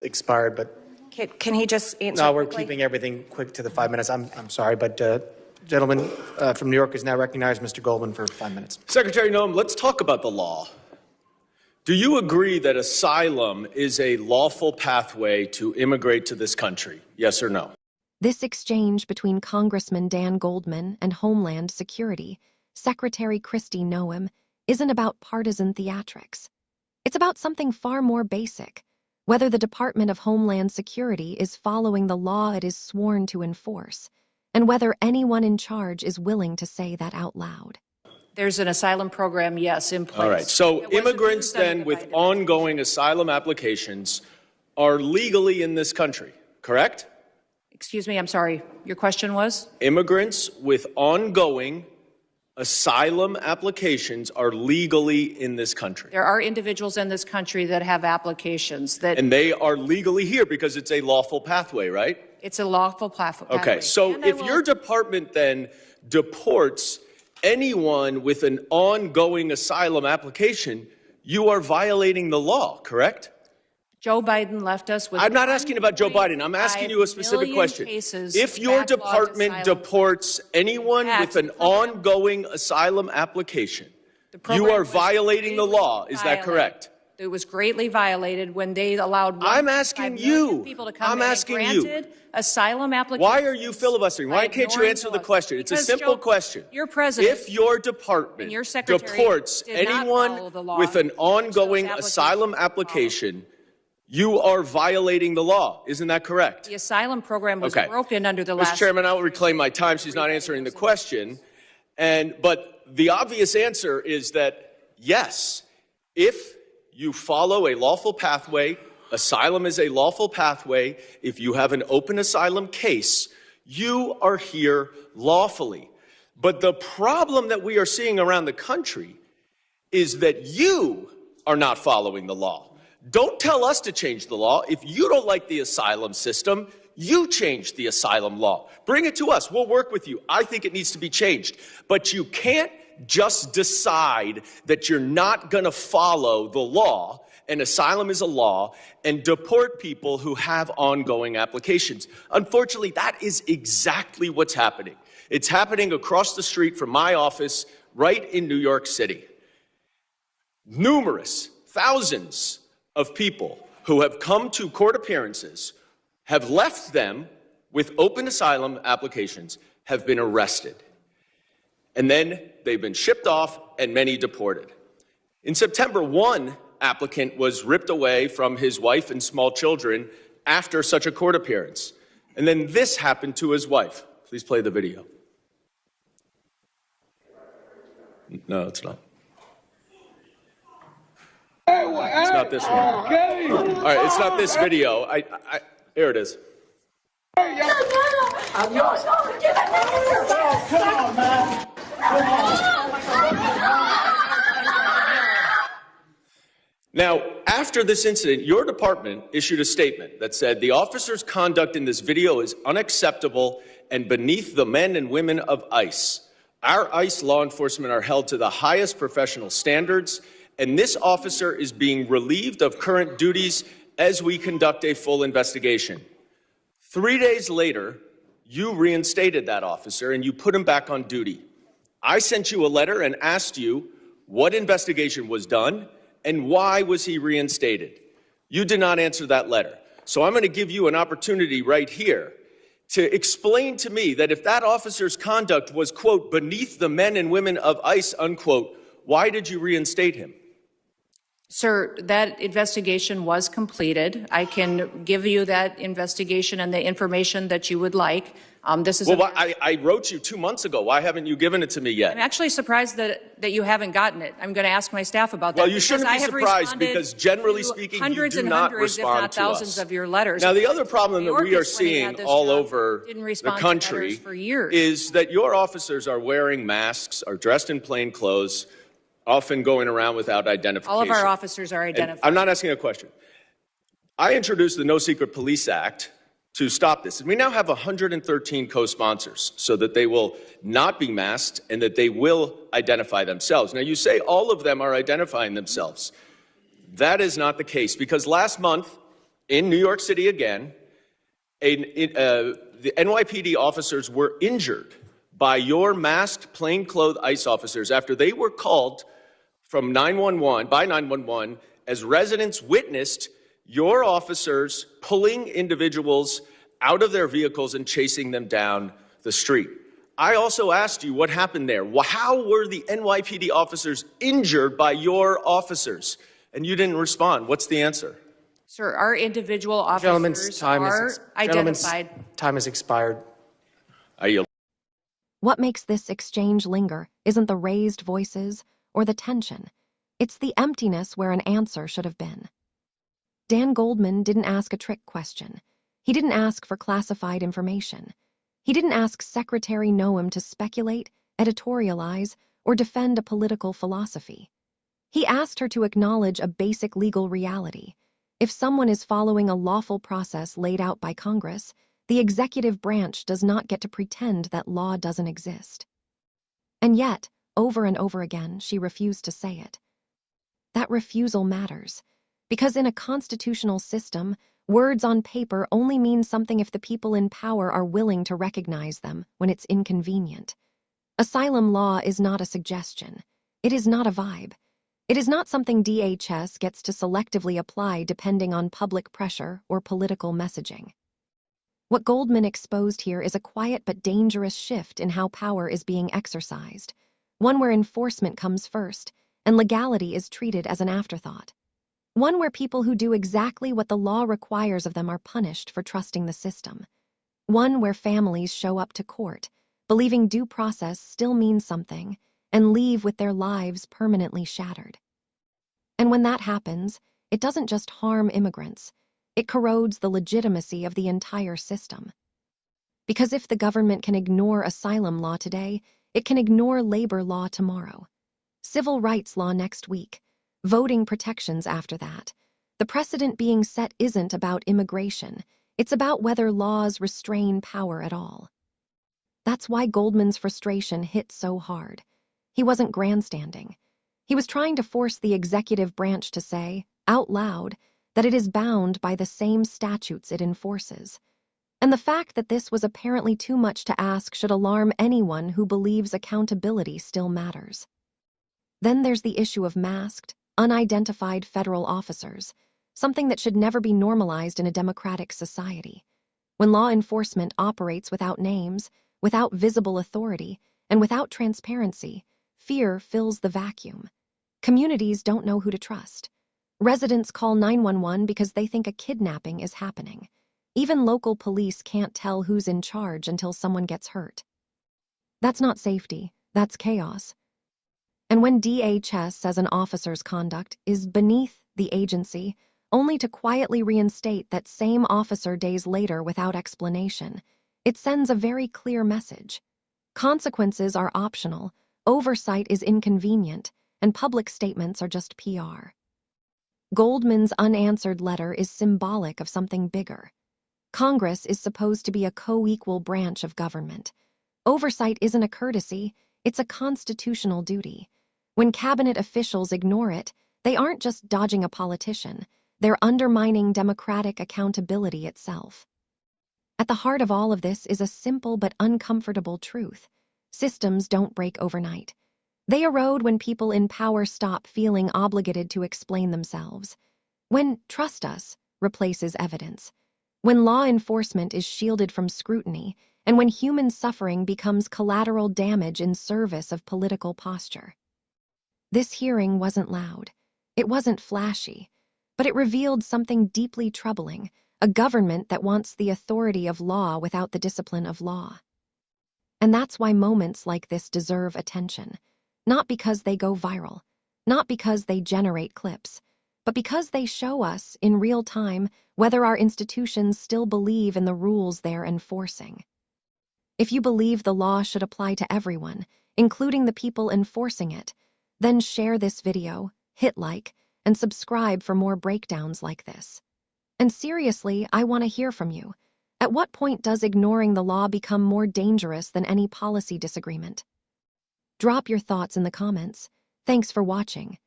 expired, but... Can he just answer No, we're quickly? keeping everything quick to the 5 minutes. I'm sorry, but gentleman from New York is now recognized, Mr. Goldman, for 5 minutes. Secretary Noem, let's talk about the law. Do you agree that asylum is a lawful pathway to immigrate to this country? Yes or no? This exchange between Congressman Dan Goldman and Homeland Security Secretary Kristi Noem isn't about partisan theatrics. It's about something far more basic: whether the Department of Homeland Security is following the law it is sworn to enforce, and whether anyone in charge is willing to say that out loud. There's an asylum program, yes, in place. All right. So immigrants then with ongoing asylum applications are legally in this country, correct? Excuse me, I'm sorry. Your question was? Immigrants with ongoing asylum applications are legally in this country. There are individuals in this country that have applications that... And they are legally here because it's a lawful pathway, right? It's a lawful pathway. Okay, so if your department then deports anyone with an ongoing asylum application, you are violating the law, correct? Joe Biden left us with... I'm not asking about Joe Biden. I'm asking you a specific question. If your department deports anyone with an ongoing asylum application, you are violating the law. Is that correct? It was greatly violated when they allowed... I'm asking you. People to come I'm asking you. Asylum applications. Why are you filibustering? Why can't you answer the question? It's a simple question. Your president... If your department deports anyone with an ongoing asylum application, you are violating the law. Isn't that correct? The asylum program was broken under the last... Mr. Chairman, I will reclaim my time. She's not answering the question. But the obvious answer is that, yes, if you follow a lawful pathway, asylum is a lawful pathway. If you have an open asylum case, you are here lawfully. But the problem that we are seeing around the country is that you are not following the law. Don't tell us to change the law. If you don't like the asylum system, you change the asylum law. Bring it to us. We'll work with you. I think it needs to be changed. But you can't just decide that you're not going to follow the law, and asylum is a law, and deport people who have ongoing applications. Unfortunately, that is exactly what's happening. It's happening across the street from my office right in New York City. Numerous, thousands of people who have come to court appearances, have left them with open asylum applications, have been arrested. And then they've been shipped off and many deported. In September, one applicant was ripped away from his wife and small children after such a court appearance. And then this happened to his wife. Please play the video. No, it's not. It's not this one. All right, it's not this video. Here it is. I'm yours. Come on, man. Now, after this incident, your department issued a statement that said the officer's conduct in this video is unacceptable and beneath the men and women of ICE. Our ICE law enforcement are held to the highest professional standards, and this officer is being relieved of current duties as we conduct a full investigation. 3 days later, you reinstated that officer and you put him back on duty. I sent you a letter and asked you what investigation was done and why was he reinstated. You did not answer that letter. So I'm going to give you an opportunity right here to explain to me that if that officer's conduct was, quote, beneath the men and women of ICE, unquote, why did you reinstate him? Sir, that investigation was completed. I can give you that investigation and the information that you would like. This is I wrote you 2 months ago. Why haven't you given it to me yet? I'm actually surprised that you haven't gotten it. I'm going to ask my staff about that. Well, you shouldn't be surprised because generally speaking, you do not respond to us. Thousands of your letters. Now, the other problem that we are seeing all over the country is that your officers are wearing masks, are dressed in plain clothes, often going around without identification. All of our officers are identified. And I'm not asking a question. I introduced the No Secret Police Act to stop this. And we now have 113 co-sponsors so that they will not be masked and that they will identify themselves. Now, you say all of them are identifying themselves. That is not the case because last month, in New York City again, the NYPD officers were injured by your masked, plainclothes ICE officers after they were called from 911 as residents witnessed your officers pulling individuals out of their vehicles and chasing them down the street. I also asked you what happened there. How were the NYPD officers injured by your officers? And you didn't respond. What's the answer? Sir, our individual Gentlemen's officers time are is identified. time has expired. I yield. What makes this exchange linger isn't the raised voices or the tension. It's the emptiness where an answer should have been. Dan Goldman didn't ask a trick question. He didn't ask for classified information. He didn't ask Secretary Noem to speculate, editorialize, or defend a political philosophy. He asked her to acknowledge a basic legal reality. If someone is following a lawful process laid out by Congress, the executive branch does not get to pretend that law doesn't exist. And yet, over and over again, she refused to say it. That refusal matters, because in a constitutional system, words on paper only mean something if the people in power are willing to recognize them when it's inconvenient. Asylum law is not a suggestion. It is not a vibe. It is not something DHS gets to selectively apply depending on public pressure or political messaging. What Goldman exposed here is a quiet but dangerous shift in how power is being exercised, one where enforcement comes first and legality is treated as an afterthought. One where people who do exactly what the law requires of them are punished for trusting the system. One where families show up to court, believing due process still means something, and leave with their lives permanently shattered. And when that happens, it doesn't just harm immigrants. It corrodes the legitimacy of the entire system. Because if the government can ignore asylum law today, it can ignore labor law tomorrow. Civil rights law next week. Voting protections after that. The precedent being set isn't about immigration. It's about whether laws restrain power at all. That's why Goldman's frustration hit so hard. He wasn't grandstanding. He was trying to force the executive branch to say, out loud, that it is bound by the same statutes it enforces. And the fact that this was apparently too much to ask should alarm anyone who believes accountability still matters. Then there's the issue of masked, unidentified federal officers, something that should never be normalized in a democratic society. When law enforcement operates without names, without visible authority, and without transparency, fear fills the vacuum. Communities don't know who to trust. Residents call 911 because they think a kidnapping is happening. Even local police can't tell who's in charge until someone gets hurt. That's not safety, that's chaos. And when DHS says an officer's conduct is beneath the agency, only to quietly reinstate that same officer days later without explanation, it sends a very clear message. Consequences are optional, oversight is inconvenient, and public statements are just PR. Goldman's unanswered letter is symbolic of something bigger. Congress is supposed to be a co-equal branch of government. Oversight isn't a courtesy, it's a constitutional duty. When cabinet officials ignore it, they aren't just dodging a politician, they're undermining democratic accountability itself. At the heart of all of this is a simple but uncomfortable truth. Systems don't break overnight. They erode when people in power stop feeling obligated to explain themselves. When "trust us" replaces evidence. When law enforcement is shielded from scrutiny, and when human suffering becomes collateral damage in service of political posture. This hearing wasn't loud. It wasn't flashy. But it revealed something deeply troubling, a government that wants the authority of law without the discipline of law. And that's why moments like this deserve attention. Not because they go viral, not because they generate clips, but because they show us, in real time, whether our institutions still believe in the rules they're enforcing. If you believe the law should apply to everyone, including the people enforcing it, then share this video, hit like, and subscribe for more breakdowns like this. And seriously, I want to hear from you. At what point does ignoring the law become more dangerous than any policy disagreement? Drop your thoughts in the comments. Thanks for watching.